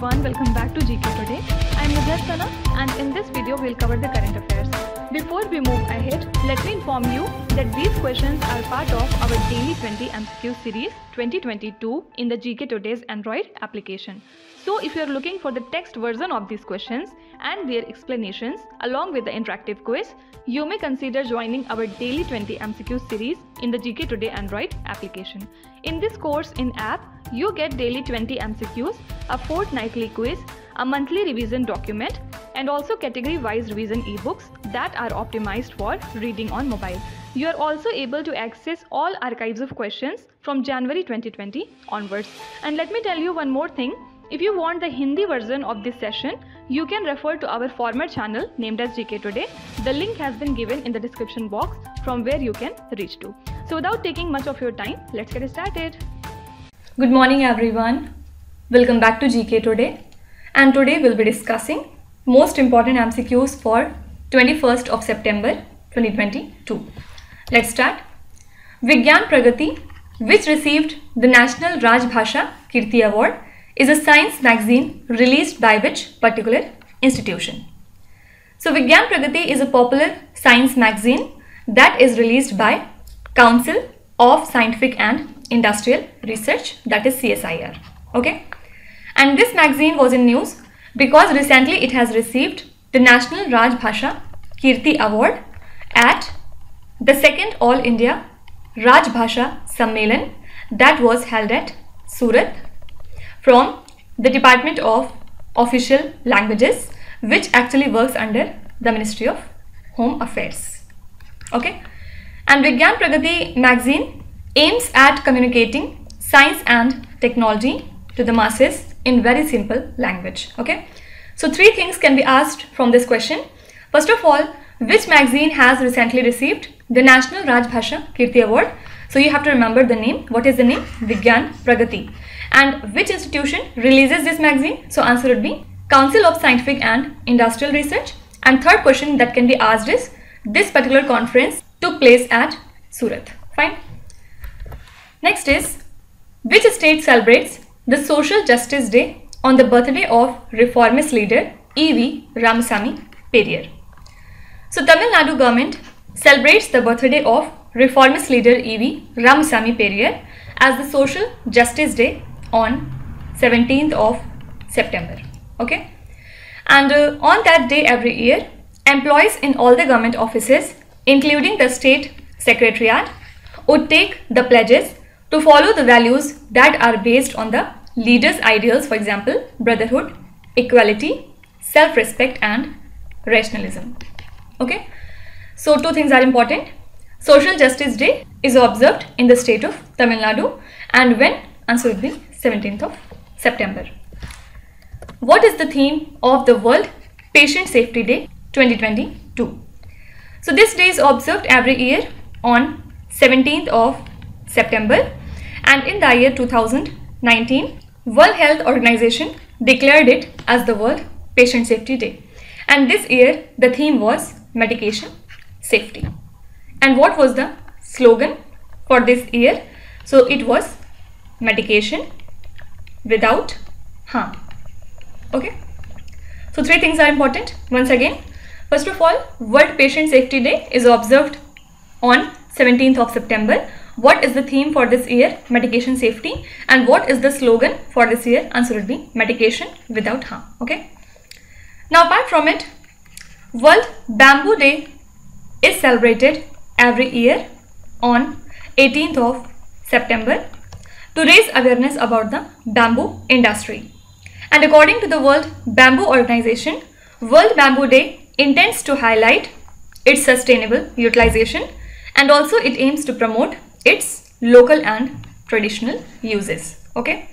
everyone, welcome back to GK Today. I am Vanessa and in this video we'll cover the current affairs. Before we move ahead, let me inform you that these questions are part of our daily 20 MCQ series 2022 in the GK Today's Android application. So if you are looking for the text version of these questions and their explanations along with the interactive quiz, you may consider joining our daily 20 MCQ series in the GK Today Android application. In this course in app, you get daily 20 MCQs, a fortnightly quiz, a monthly revision document, and also category-wise revision e-books that are optimized for reading on mobile. You are also able to access all archives of questions from January 2020 onwards. And let me tell you one more thing. If you want the Hindi version of this session, you can refer to our former channel named as GK Today. The link has been given in the description box from where you can reach to. So without taking much of your time, let's get started. Good morning everyone. Welcome back to GK Today. And today we'll be discussing most important MCQs for 21st of September 2022. Let's start. Vigyan Pragati, which received the National Rajbhasha Kirti Award, is a science magazine released by which particular institution? So Vigyan Pragati is a popular science magazine that is released by Council of Scientific and Industrial Research, that is CSIR. Okay, and this magazine was in news because recently it has received the National Rajbhasha Kirti Award at the second All India Rajbhasha Sammelan that was held at Surat from the Department of Official Languages, which actually works under the Ministry of Home Affairs. Okay, and Vigyan Pragati magazine aims at communicating science and technology to the masses in very simple language. Okay, so three things can be asked from this question. First of all, which magazine has recently received the National Rajbhasha Kirti Award? So you have to remember the name. What is the name? Vigyan Pragati. And which institution releases this magazine? So answer would be Council of Scientific and Industrial Research. And third question that can be asked is, this particular conference took place at Surat. Fine. Next is, which state celebrates the Social Justice Day on the birthday of reformist leader EV Ramasamy Periyar? So Tamil Nadu government celebrates the birthday of reformist leader EV Ramasamy Periyar as the Social Justice Day on 17th of September. Okay, and on that day every year, employees in all the government offices, including the state secretariat, would take the pledges to follow the values that are based on the leader's ideals, for example, brotherhood, equality, self-respect and rationalism. Okay, so two things are important. Social Justice Day is observed in the state of Tamil Nadu, and when? Answer would be 17th of September. What is the theme of the World Patient Safety Day 2022? So this day is observed every year on 17th of September, and in the year 2019, World Health Organization declared it as the World Patient Safety Day. And this year the theme was medication safety. And what was the slogan for this year? So it was medication without harm. Okay, so three things are important once again. First of all, World Patient Safety Day is observed on 17th of September. What is the theme for this year? Medication safety. And what is the slogan for this year? Answer would be medication without harm. Okay, now apart from it, World Bamboo Day is celebrated every year on 18th of September to raise awareness about the bamboo industry. And according to the World Bamboo Organization, World Bamboo Day intends to highlight its sustainable utilization, and also it aims to promote its local and traditional uses. Okay,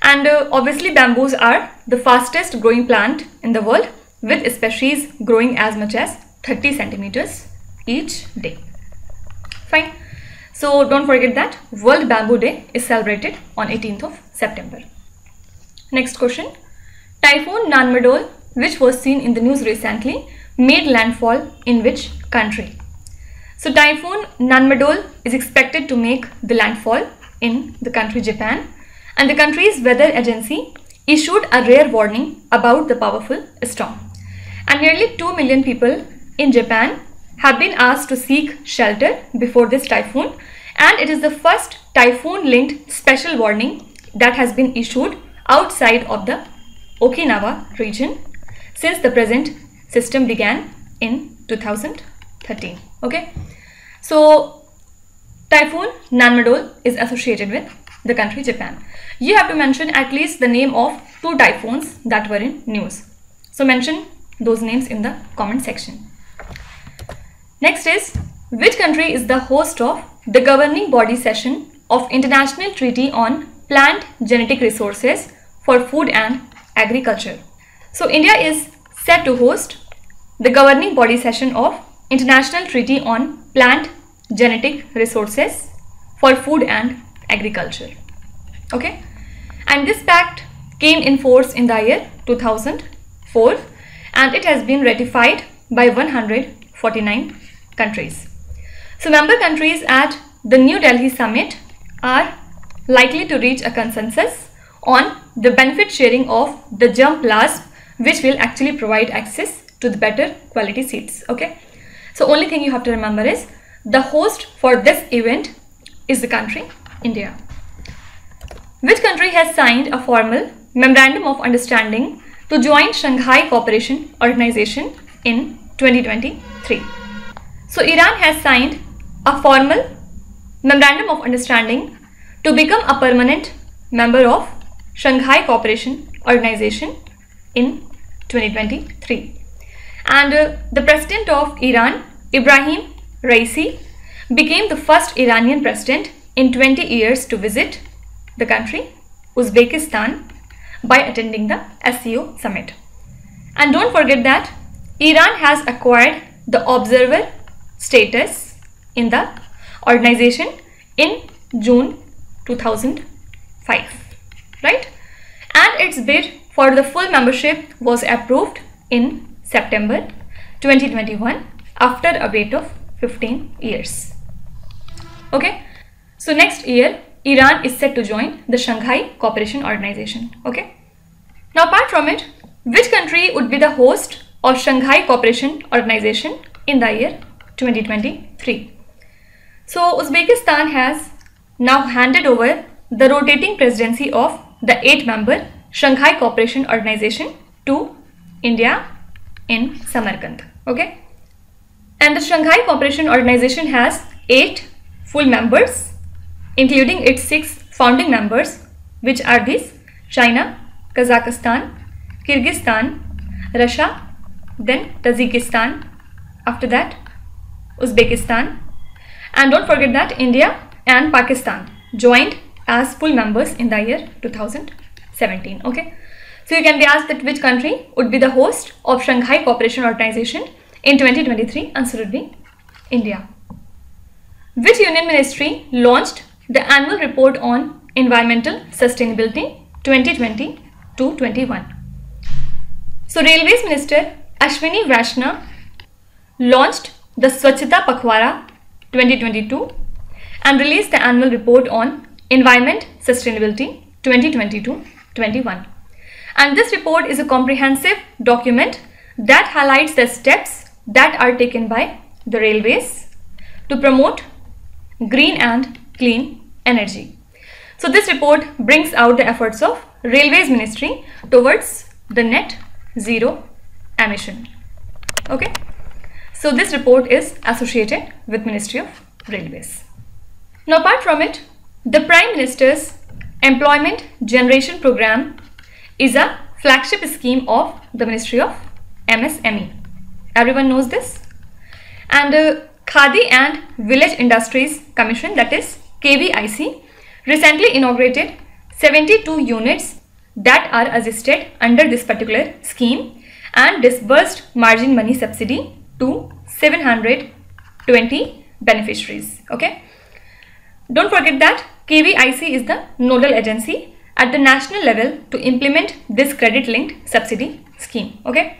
and obviously bamboos are the fastest growing plant in the world, with species growing as much as 30 centimeters each day. Fine. So don't forget that World Bamboo Day is celebrated on 18th of September. Next question. Typhoon Nanmadol, which was seen in the news recently, made landfall in which country? So Typhoon Nanmadol is expected to make the landfall in the country Japan, and the country's weather agency issued a rare warning about the powerful storm. And nearly 2 million people in Japan have been asked to seek shelter before this typhoon, and it is the first typhoon-linked special warning that has been issued outside of the Okinawa region since the present system began in 2013. Okay, so typhoon Nanmadol is associated with the country Japan. You have to mention at least the name of 2 typhoons that were in news. So mention those names in the comment section. Next is, which country is the host of the governing body session of International Treaty on Plant Genetic Resources for Food and Agriculture? So India is set to host the governing body session of International Treaty on Plant Genetic Resources for Food and Agriculture. Okay, and this pact came in force in the year 2004 and it has been ratified by 149 countries. So member countries at the New Delhi summit are likely to reach a consensus on the benefit sharing of the jump laws, which will actually provide access to the better quality seats. Okay, so only thing you have to remember is the host for this event is the country India. Which country has signed a formal memorandum of understanding to join Shanghai Cooperation Organization in 2023? So Iran has signed a formal memorandum of understanding to become a permanent member of Shanghai Cooperation Organization in 2023. And the president of Iran, Ibrahim Raisi, became the first Iranian president in 20 years to visit the country Uzbekistan by attending the SCO summit. And don't forget that Iran has acquired the observer status in the organization in June 2005, right? And its bid for the full membership was approved in September 2021 after a wait of 15 years. Okay, so next year Iran is set to join the Shanghai Cooperation Organization. Okay, now apart from it, which country would be the host of Shanghai Cooperation Organization in the year 2023? So Uzbekistan has now handed over the rotating presidency of the 8-member Shanghai Cooperation Organization to India in Samarkand. Okay, and the Shanghai Cooperation Organization has 8 full members, including its 6 founding members, which are these: China, Kazakhstan, Kyrgyzstan, Russia, then Tajikistan, after that Uzbekistan, and don't forget that India and Pakistan joined as full members in the year 2017. Okay, so you can be asked that which country would be the host of Shanghai Cooperation Organization in 2023. Answer would be India. Which union ministry launched the annual report on environmental sustainability 2020-21? So Railways Minister Ashwini Vaishnaw launched the Swachhata Pakhwara 2022 and released the annual report on environment sustainability 2022-21. And this report is a comprehensive document that highlights the steps that are taken by the railways to promote green and clean energy. So this report brings out the efforts of Railways Ministry towards the net zero emission. Okay, so this report is associated with Ministry of Railways. Now apart from it, the Prime Minister's Employment Generation Program is a flagship scheme of the Ministry of MSME. Everyone knows this. And Khadi and Village Industries Commission, that is KVIC, recently inaugurated 72 units that are assisted under this particular scheme and disbursed margin money subsidy to 720 beneficiaries. Okay, don't forget that KVIC is the nodal agency at the national level to implement this credit linked subsidy scheme. Okay,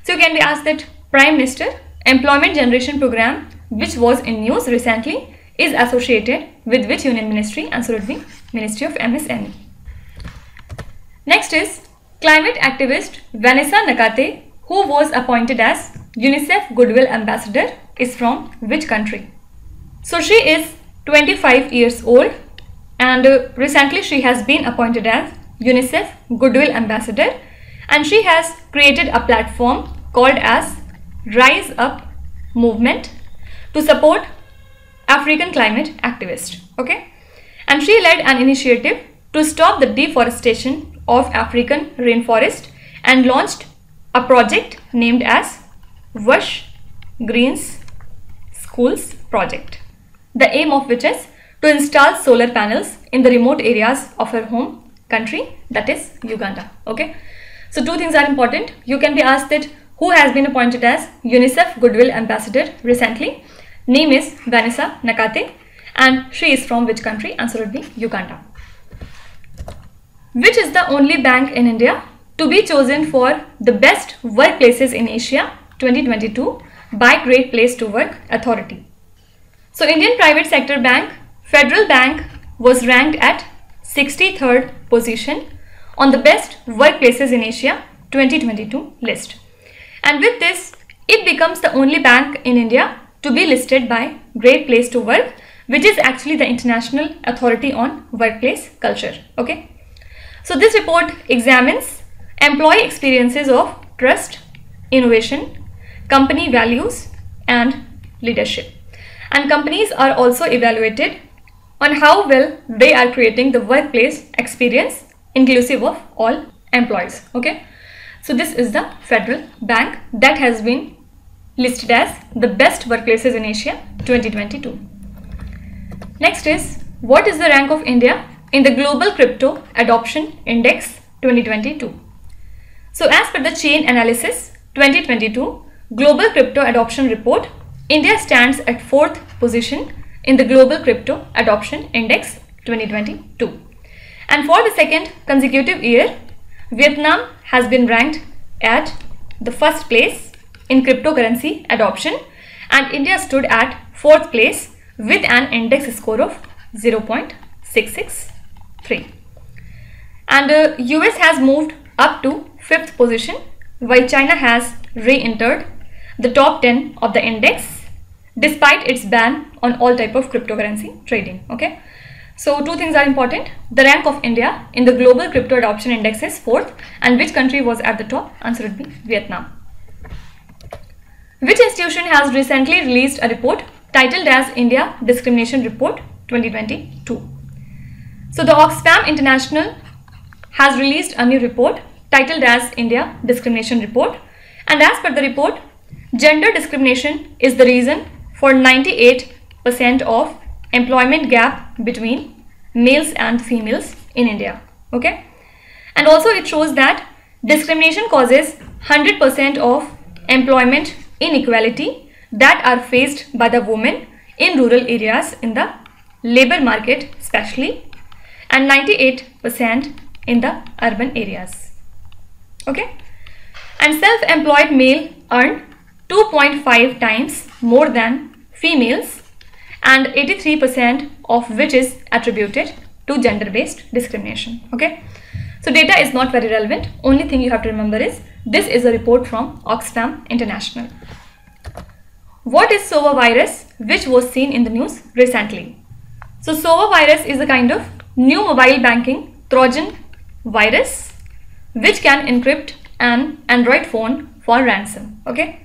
so you can be asked that Prime Minister Employment Generation Program, which was in news recently, is associated with which union ministry? Answer would be Ministry of MSME. Next is, Climate activist Vanessa Nakate, who was appointed as UNICEF Goodwill Ambassador, is from which country? So she is 25 years old and recently she has been appointed as UNICEF Goodwill Ambassador, and she has created a platform called as Rise Up Movement to support African climate activists. Okay, and she led an initiative to stop the deforestation of African rainforest and launched a project named as Wash Greens Schools Project, the aim of which is to install solar panels in the remote areas of her home country, that is Uganda. Okay, so two things are important. You can be asked that who has been appointed as UNICEF Goodwill Ambassador recently. Name is Vanessa Nakate and she is from which country? Answer would be Uganda. Which is the only bank in India to be chosen for the best workplaces in Asia 2022 by Great Place to Work Authority? So Indian private sector bank Federal Bank was ranked at 63rd position on the best workplaces in Asia 2022 list. And with this, it becomes the only bank in India to be listed by Great Place to Work, which is actually the international authority on workplace culture. Okay. So this report examines employee experiences of trust, innovation, company values and leadership. And companies are also evaluated on how well they are creating the workplace experience inclusive of all employees. Okay. So this is the Federal Bank that has been listed as the best workplaces in Asia 2022. Next is, what is the rank of India in the Global Crypto Adoption Index 2022? So as per the Chain Analysis 2022 Global Crypto Adoption Report, India stands at 4th position in the Global Crypto Adoption Index 2022. And for the second consecutive year, Vietnam has been ranked at the first place in cryptocurrency adoption and India stood at 4th place with an index score of 0.663. And US has moved up to 5th position while China has re-entered the top 10 of the index despite its ban on all type of cryptocurrency trading. Okay, so two things are important. The rank of India in the Global Crypto Adoption Index is 4th, and which country was at the top? Answer would be Vietnam. Which institution has recently released a report titled as India Discrimination Report 2022? So the Oxfam International has released a new report titled as India Discrimination Report, and as per the report, gender discrimination is the reason for 98% of employment gap between males and females in India. Okay, and also it shows that discrimination causes 100% of employment inequality that are faced by the women in rural areas in the labor market especially, and 98% in the urban areas. Okay, and self-employed male earn 2.5 times more than females, and 83% of which is attributed to gender-based discrimination. Okay, so data is not very relevant. Only thing you have to remember is this is a report from Oxfam International. What is SOVA virus, which was seen in the news recently? So SOVA virus is a kind of new mobile banking Trojan virus which can encrypt an Android phone for ransom. Okay,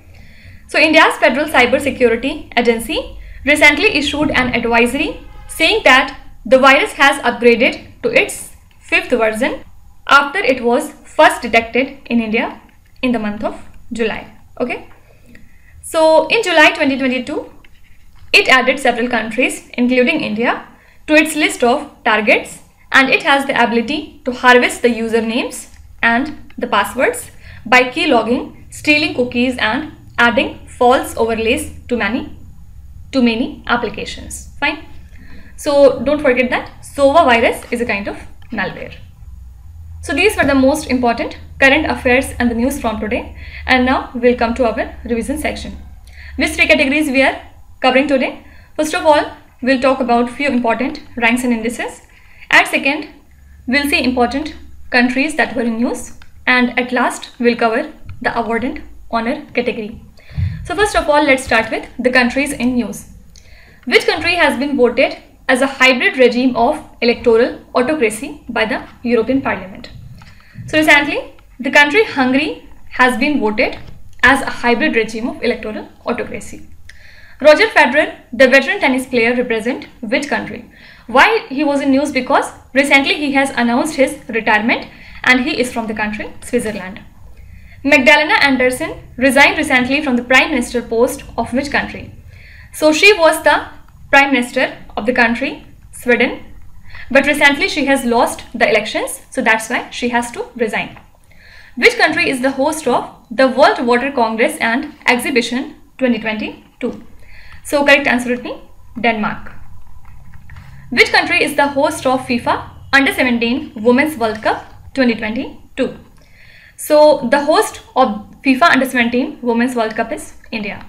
so India's Federal Cyber Security Agency recently issued an advisory saying that the virus has upgraded to its 5th version after it was first detected in India in the month of July. Okay, so in July 2022, it added several countries including India to its list of targets, and it has the ability to harvest the usernames and the passwords by keylogging, stealing cookies and adding false overlays to many applications. Fine. So don't forget that SOVA virus is a kind of malware. So these were the most important current affairs and the news from today, and now we'll come to our revision section. Which three categories we are covering today? First of all, we'll talk about few important ranks and indices. At second, we'll see important countries that were in news. and at last we'll cover the award and honor category. So first of all, let's start with the countries in news. Which country has been voted as a hybrid regime of electoral autocracy by the European Parliament? So recently, the country Hungary has been voted as a hybrid regime of electoral autocracy. Roger Federer, the veteran tennis player, represent which country? Why he was in news? Because recently he has announced his retirement and he is from the country Switzerland. Magdalena Andersson resigned recently from the Prime Minister post of which country? So she was the Prime Minister of the country Sweden, but recently she has lost the elections, so that's why she has to resign. Which country is the host of the World Water Congress and Exhibition 2022? So correct answer would be Denmark. Which country is the host of FIFA Under-17 Women's World Cup 2022? So the host of FIFA Under-17 Women's World Cup is India.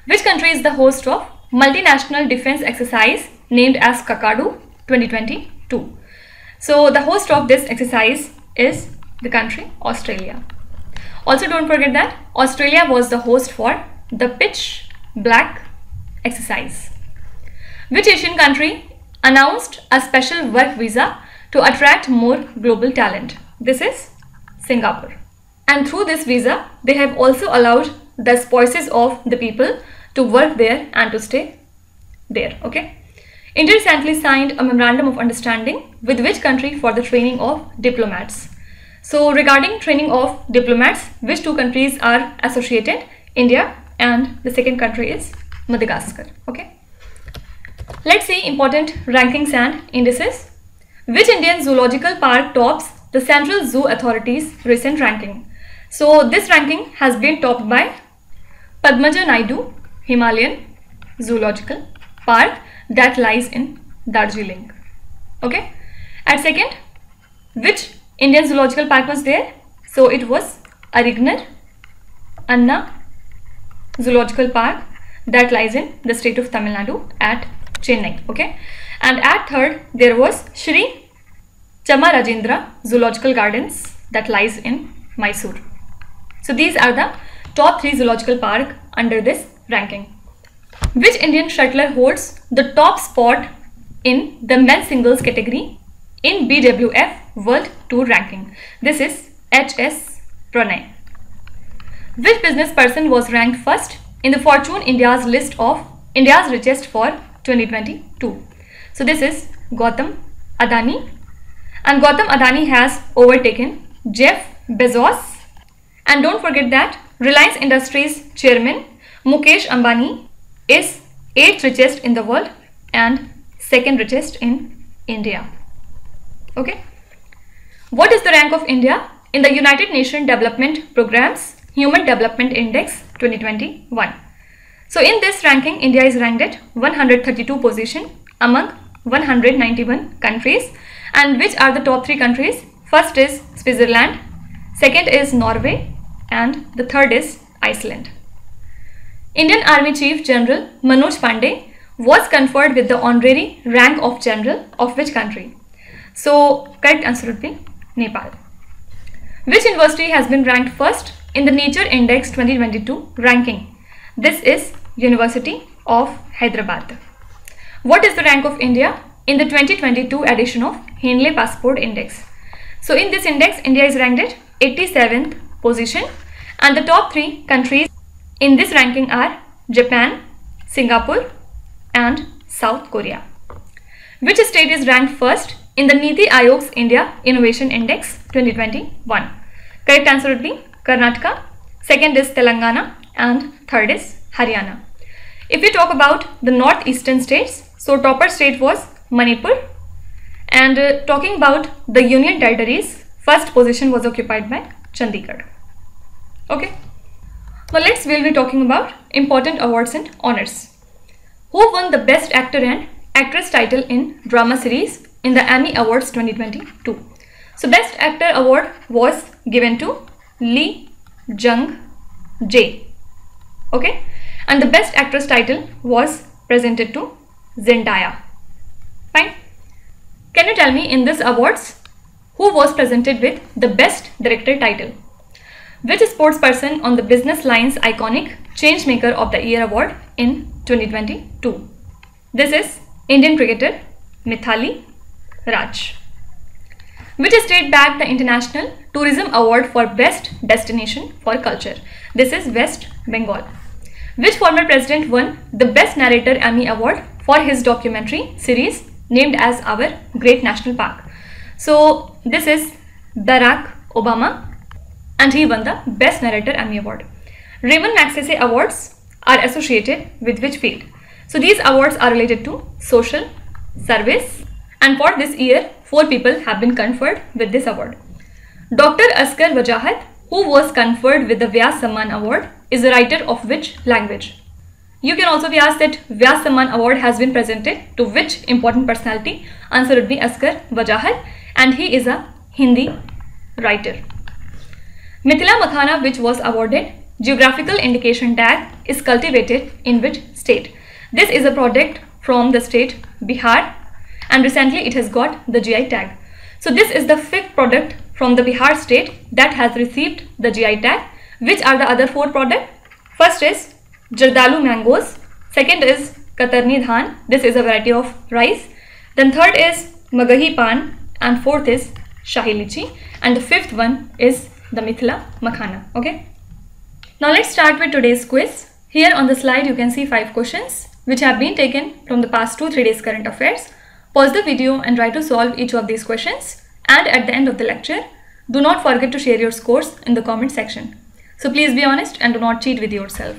Which country is the host of multinational defense exercise named as Kakadu 2022? So the host of this exercise is the country Australia. Also don't forget that Australia was the host for the Pitch Black exercise. Which Asian country announced a special work visa to attract more global talent? This is Singapore. And through this visa, they have also allowed the spouses of the people to work there and to stay there. Okay. India recently signed a memorandum of understanding with which country for the training of diplomats? So regarding training of diplomats, which two countries are associated? India and the second country is Madagascar. Okay. Let's see important rankings and indices. Which Indian zoological park tops the Central Zoo Authority's recent ranking? So this ranking has been topped by Padmaja Naidu Himalayan Zoological Park that lies in Darjeeling. Okay. At second, which Indian zoological park was there? So it was Arignar Anna Zoological Park that lies in the state of Tamil Nadu at Chennai. Okay. And at third, there was Shri Chamarajendra Zoological Gardens that lies in Mysore. So these are the top 3 zoological park under this ranking. Which Indian shuttler holds the top spot in the men's singles category in BWF World Tour ranking? This is HS Pranay. Which business person was ranked first in the Fortune India's list of India's richest for 2022? So this is Gautam Adani, and Gautam Adani has overtaken Jeff Bezos. And don't forget that Reliance Industries chairman Mukesh Ambani is 8th richest in the world and 2nd richest in India. Okay. What is the rank of India in the United Nations Development Programme's Human Development Index 2021? So in this ranking, India is ranked at 132 position among 191 countries. And which are the top 3 countries? First is Switzerland, second is Norway, and the third is Iceland. Indian Army Chief General Manoj Pandey was conferred with the honorary rank of General of which country? So correct answer would be Nepal. Which university has been ranked first in the Nature Index 2022 ranking? This is University of Hyderabad. What is the rank of India in the 2022 edition of Henley Passport Index? So in this index, India is ranked at 87th position, and the top 3 countries in this ranking are Japan, Singapore and South Korea. Which state is ranked first in the Niti Aayog's India Innovation Index 2021? Correct answer would be Karnataka, second is Telangana and third is Haryana. If we talk about the northeastern states, so topper state was Manipur, and talking about the union territories, first position was occupied by Chandigarh. Okay. Now we'll be talking about important awards and honors. Who won the Best Actor and Actress title in Drama Series in the Emmy Awards 2022? So Best Actor award was given to Lee Jung-jae. Okay. And the Best Actress title was presented to Zendaya. Fine. Can you tell me in this awards who was presented with the Best Director title? Which sports person on the Business Line's iconic Changemaker of the Year award in 2022? This is Indian cricketer Mithali Raj. Which state bagged the International Tourism Award for Best Destination for Culture? This is West Bengal. Which former president won the Best Narrator Emmy Award for his documentary series named as Our Great National Park? So this is Barack Obama, and he won the Best Narrator Emmy Award. Raymond Magsaysay Awards are associated with which field? So these awards are related to social service, and for this year 4 people have been conferred with this award. Dr. Asghar Wajahat, who was conferred with the Vyas Samman Award, is a writer of which language? You can also be asked that Vyas Samman Award has been presented to which important personality? Answer would be Asghar Wajahat, and he is a Hindi writer. Mithila Makhana, which was awarded Geographical Indication Tag, is cultivated in which state? This is a product from the state Bihar, and recently it has got the GI tag. So this is the 5th product from the Bihar state that has received the GI tag. Which are the other 4 products? First is Jardalu mangoes, second is Katarni dhan, this is a variety of rice, then third is Magahi pan, and fourth is Shahi Lichi, and the 5th one is the Mithila Makhana. Okay. Now let's start with today's quiz. Here on the slide you can see 5 questions which have been taken from the past 2-3 days current affairs. Pause the video and try to solve each of these questions, and at the end of the lecture, do not forget to share your scores in the comment section. So please be honest and do not cheat with yourself.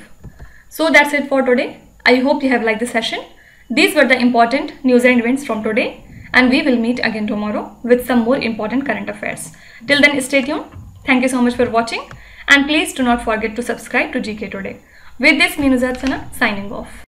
So that's it for today. I hope you have liked the session. These were the important news and events from today, and we will meet again tomorrow with some more important current affairs. Till then, stay tuned. Thank you so much for watching, and please do not forget to subscribe to GK Today. With this, me Nuzhat Sana signing off.